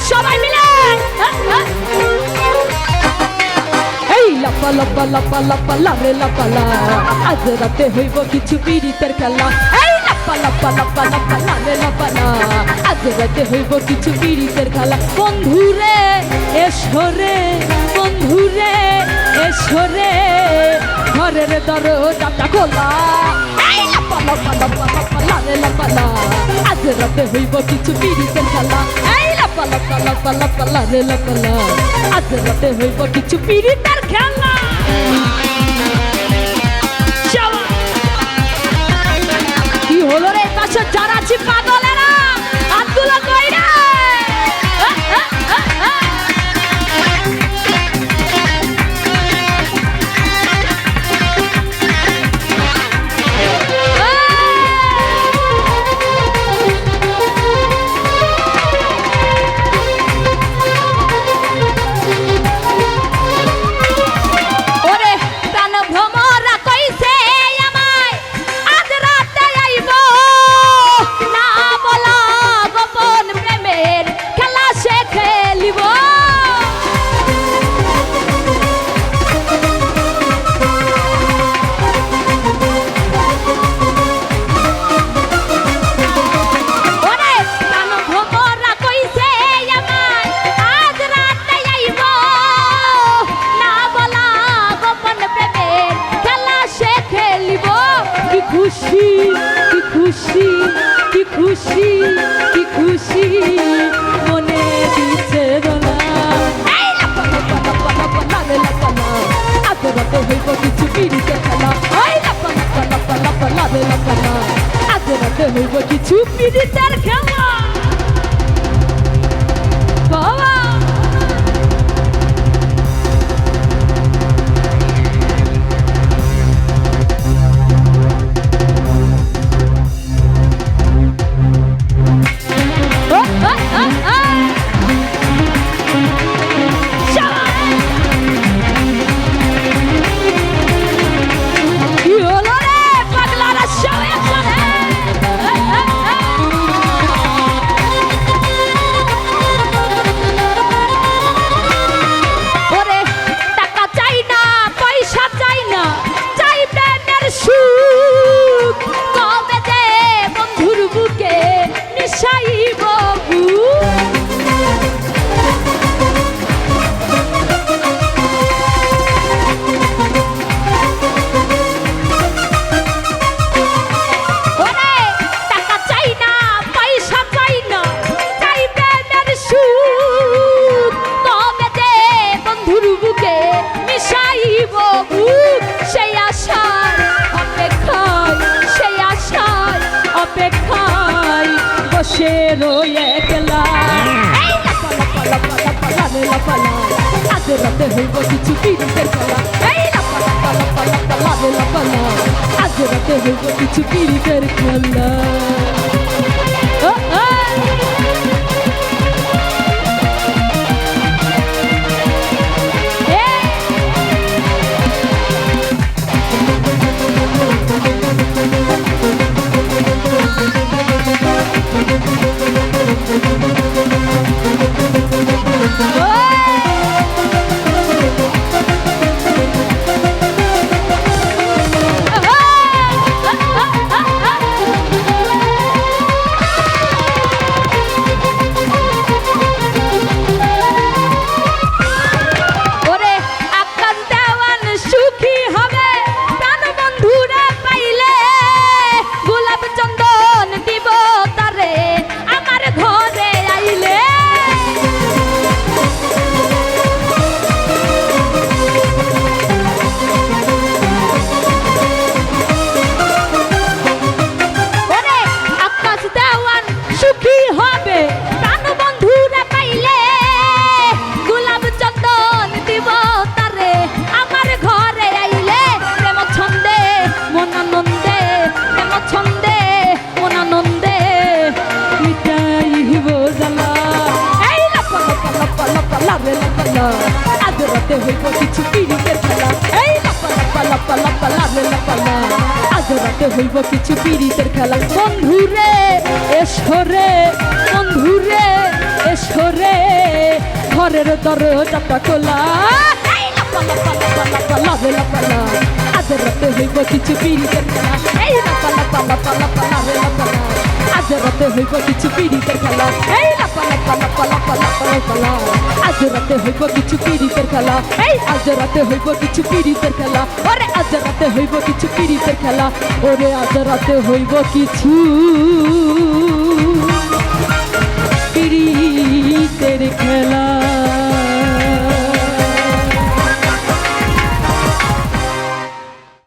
সবাই মিলে এই লাপা লাপা লাপা লাপা লারে লাপালা আজ রাতে হইব কিছু পীড়িতের খেলা এই লাপা লাপা লাপা লাপা লারে লাপালা আজ রাতে হইব কিছু পীড়িতের খেলা বন্ধুরে এসরে বন্ধুরে এসরে ঘরের দরজাটা খোলা এই লাপা লাপা লাপা লাপা লারে লাপালা আজ রাতে হইব কিছু পীড়িতের খেলা এই লাপা লাপা লাপা লাপা লারে লাপালা আজ রাতে হইব কিছু পীড়িতের খেলা কি হলো রে পাশে যারা আছি পাগলেরা হাতগুলো কই রে খুশি মনে দিচ্ছে দোলা এই লাপা লাপা লাপা লাপা লারে লাপালা আজ রাতে হইব কিছু পীড়িতের খেলা এই লাপা লাপা লাপা লাপা লারে লাপালা আজ রাতে হইব কিছু পীড়িতের খেলা বাবা বসে রয়ে গেলা এই লাপা লাপা লাপা লাপা লারে লাপালা আজ রাতে হইব কিছু পীড়িতের খেলা এই লাপা লাপা লাপা লাপা লারে লাপালা আজ রাতে হইব কিছু পীড়িতের খেলা আজ রাতে হইব কিছু পীড়িতের খেলা এই লাপা লাপা লাপা লাপা লারে লাপালা আজ রাতে হইব কিছু পীড়িতের খেলা বন্ধুরে এসরে বন্ধুরে এসরে ঘরের দরজাটা খোলা। এই লাপা লাপা লাপা লাপা লাভে লাপালা, আজ রাতে হইব কিছু পীড়িতের খেলা। এই লাপা লাপা লাপা লাপা লাভে লাপালা, আজ রাতে হইব কিছু পীড়িতের খেলা। এই লাপা লাপা লাপা লাপা লাপা লাপালা, আজ রাতে হইব কিছু পীড়িতের খেলা। এই আজ রাতে হইব কিছু পীড়িতের খেলা। ওরে আজ রাতে হইব কিছু পীড়িতের খেলা। ওরে আজ রাতে হইব কিছু